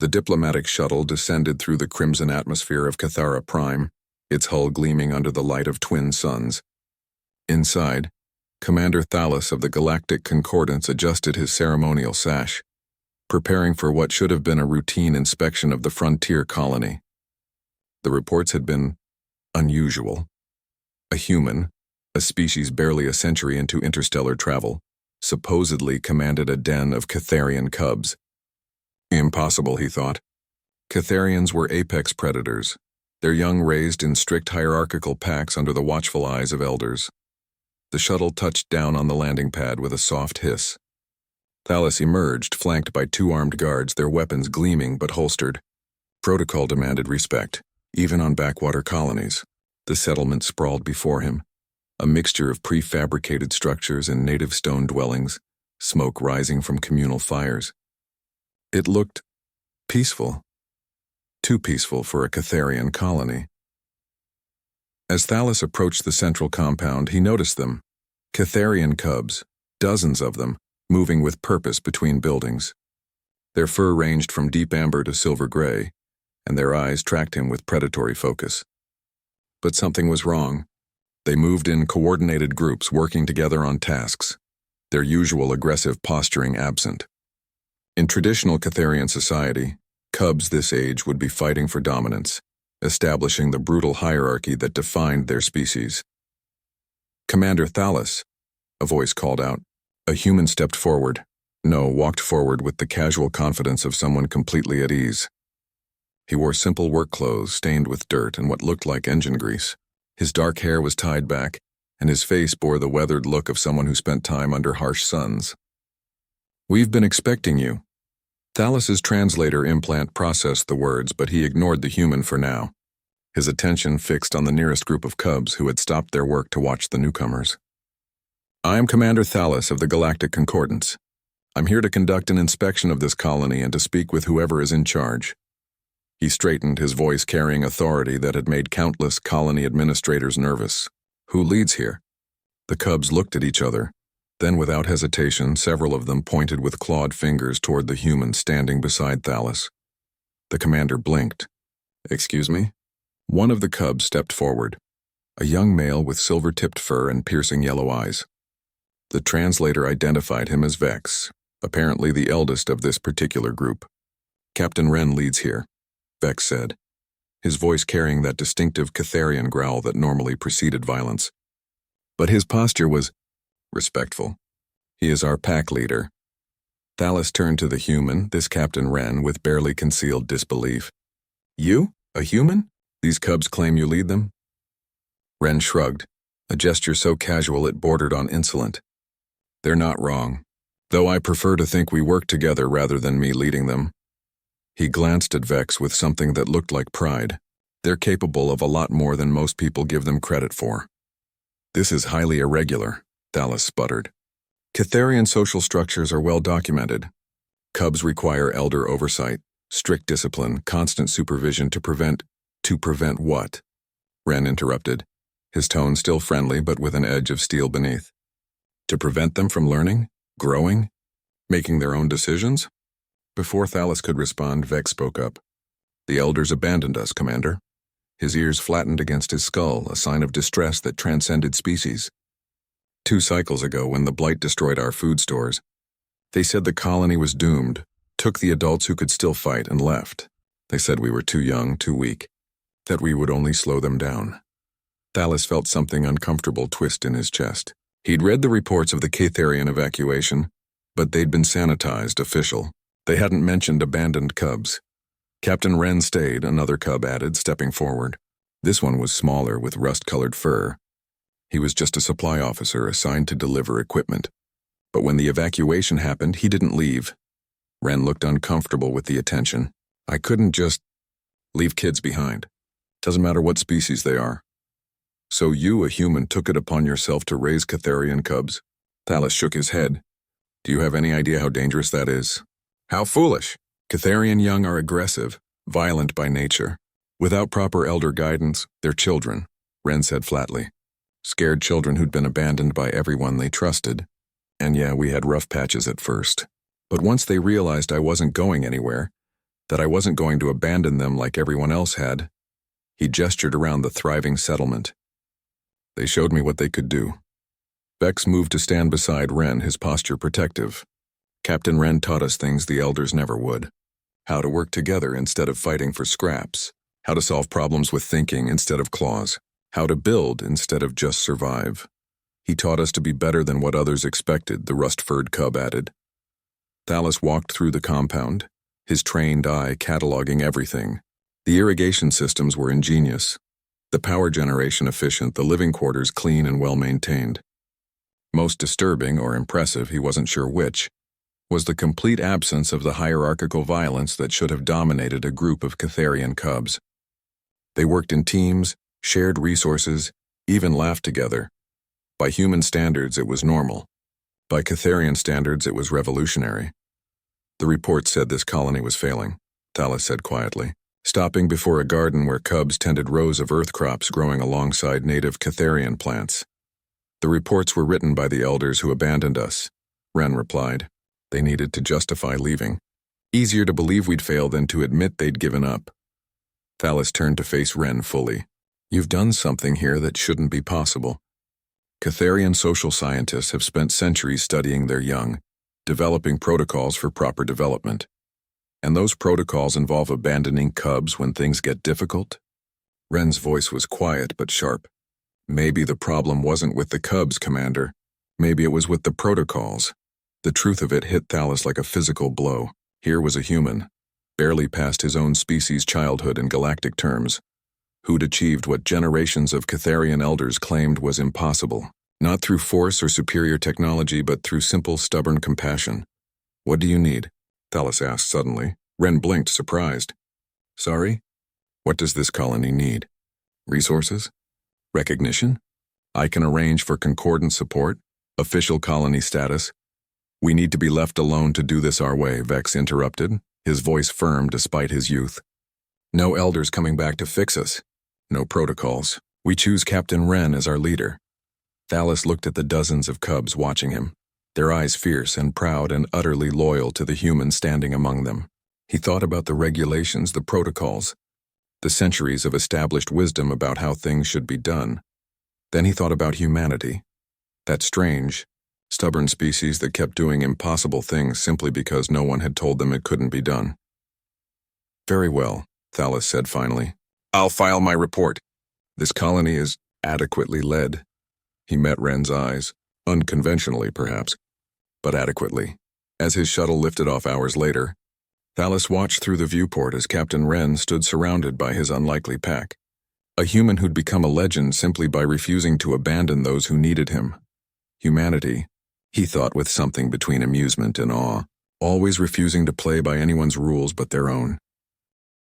The diplomatic shuttle descended through the crimson atmosphere of Cathara Prime, its hull gleaming under the light of twin suns. Inside, Commander Thalos of the Galactic Concordance adjusted his ceremonial sash, preparing for what should have been a routine inspection of the frontier colony. The reports had been unusual. A human, a species barely a century into interstellar travel, supposedly commanded a den of Catharian cubs. Impossible, he thought. Catharians were apex predators, their young raised in strict hierarchical packs under the watchful eyes of elders. The shuttle touched down on the landing pad with a soft hiss. Thalos emerged, flanked by two armed guards, their weapons gleaming but holstered. Protocol demanded respect, even on backwater colonies. The settlement sprawled before him, a mixture of prefabricated structures and native stone dwellings, smoke rising from communal fires. It looked peaceful. Too peaceful for a Catharian colony. As Thalos approached the central compound, he noticed them. Catharian cubs, dozens of them, moving with purpose between buildings. Their fur ranged from deep amber to silver gray, and their eyes tracked him with predatory focus. But something was wrong. They moved in coordinated groups, working together on tasks, their usual aggressive posturing absent. In traditional Catharian society, cubs this age would be fighting for dominance, establishing the brutal hierarchy that defined their species. "Commander Thalos," a voice called out. A human stepped forward. No, walked forward with the casual confidence of someone completely at ease. He wore simple work clothes stained with dirt and what looked like engine grease. His dark hair was tied back, and his face bore the weathered look of someone who spent time under harsh suns. "We've been expecting you." Thalos's translator implant processed the words, but he ignored the human for now, his attention fixed on the nearest group of cubs who had stopped their work to watch the newcomers. "I am Commander Thalos of the Galactic Concordance. I'm here to conduct an inspection of this colony and to speak with whoever is in charge." He straightened, his voice carrying authority that had made countless colony administrators nervous. "Who leads here?" The cubs looked at each other. Then, without hesitation, several of them pointed with clawed fingers toward the human standing beside Thalos. The commander blinked. "Excuse me?" One of the cubs stepped forward, a young male with silver-tipped fur and piercing yellow eyes. The translator identified him as Vex, apparently the eldest of this particular group. "Captain Ren leads here," Vex said, his voice carrying that distinctive Catharian growl that normally preceded violence. But his posture was respectful. "He is our pack leader." Thalos turned to the human, this Captain Ren, with barely concealed disbelief. "You? A human? These cubs claim you lead them?" Ren shrugged, a gesture so casual it bordered on insolent. "They're not wrong, though I prefer to think we work together rather than me leading them." He glanced at Vex with something that looked like pride. "They're capable of a lot more than most people give them credit for." "This is highly irregular," Thalos sputtered. "Catharian social structures are well documented. Cubs require elder oversight, strict discipline, constant supervision to prevent what?" Ren interrupted, his tone still friendly but with an edge of steel beneath. "To prevent them from learning, growing, making their own decisions?" Before Thalos could respond, Vex spoke up. "The elders abandoned us, Commander." His ears flattened against his skull, a sign of distress that transcended species. 2 cycles ago, when the blight destroyed our food stores, they said the colony was doomed, took the adults who could still fight, and left. They said we were too young, too weak, that we would only slow them down. Thalos felt something uncomfortable twist in his chest. He'd read the reports of the Catharian evacuation, but they'd been sanitized, official. They hadn't mentioned abandoned cubs. Captain Ren stayed, another cub added, stepping forward. This one was smaller, with rust-colored fur. He was just a supply officer assigned to deliver equipment. But when the evacuation happened, he didn't leave. Ren looked uncomfortable with the attention. "I couldn't just leave kids behind. Doesn't matter what species they are." "So you, a human, took it upon yourself to raise Catharian cubs?" Thalos shook his head. "Do you have any idea how dangerous that is?" "How foolish. Catharian young are aggressive, violent by nature. Without proper elder guidance, they're children," Ren said flatly. "Scared children who'd been abandoned by everyone they trusted. And yeah, we had rough patches at first. But once they realized I wasn't going anywhere, that I wasn't going to abandon them like everyone else had. He gestured around the thriving settlement. They showed me what they could do. Vex moved to stand beside Ren, his posture protective. Captain Ren taught us things the elders never would. How to work together instead of fighting for scraps. How to solve problems with thinking instead of claws. How to build instead of just survive. He taught us to be better than what others expected, the rust-furred cub added. Thalos walked through the compound, his trained eye cataloging everything. The irrigation systems were ingenious, the power generation efficient, the living quarters clean and well-maintained. Most disturbing, or impressive, he wasn't sure which, was the complete absence of the hierarchical violence that should have dominated a group of Catharian cubs. They worked in teams, shared resources, even laughed together. By human standards, it was normal. By Catharian standards, it was revolutionary. The report said this colony was failing, Thalos said quietly, stopping before a garden where cubs tended rows of earth crops growing alongside native Catharian plants. The reports were written by the elders who abandoned us, Ren replied. They needed to justify leaving. Easier to believe we'd failed than to admit they'd given up. Thalos turned to face Ren fully. You've done something here that shouldn't be possible. Catharian social scientists have spent centuries studying their young, developing protocols for proper development. And those protocols involve abandoning cubs when things get difficult? Ren's voice was quiet but sharp. Maybe the problem wasn't with the cubs, Commander. Maybe it was with the protocols. The truth of it hit Thalos like a physical blow. Here was a human, barely past his own species' childhood in galactic terms, who'd achieved what generations of Catharian elders claimed was impossible, not through force or superior technology, but through simple, stubborn compassion. What do you need? Thalos asked suddenly. Ren blinked, surprised. Sorry? What does this colony need? Resources? Recognition? I can arrange for concordant support, official colony status. We need to be left alone to do this our way, Vex interrupted, his voice firm despite his youth. No elders coming back to fix us. No protocols. We choose Captain Ren as our leader. Thalos looked at the dozens of cubs watching him, their eyes fierce and proud and utterly loyal to the human standing among them. He thought about the regulations, the protocols, the centuries of established wisdom about how things should be done. Then he thought about humanity, that strange, stubborn species that kept doing impossible things simply because no one had told them it couldn't be done. Very well, Thalos said finally. I'll file my report. This colony is adequately led. He met Ren's eyes, unconventionally perhaps, but adequately. As his shuttle lifted off hours later, Thalos watched through the viewport as Captain Ren stood surrounded by his unlikely pack. A human who'd become a legend simply by refusing to abandon those who needed him. Humanity, he thought with something between amusement and awe, always refusing to play by anyone's rules but their own.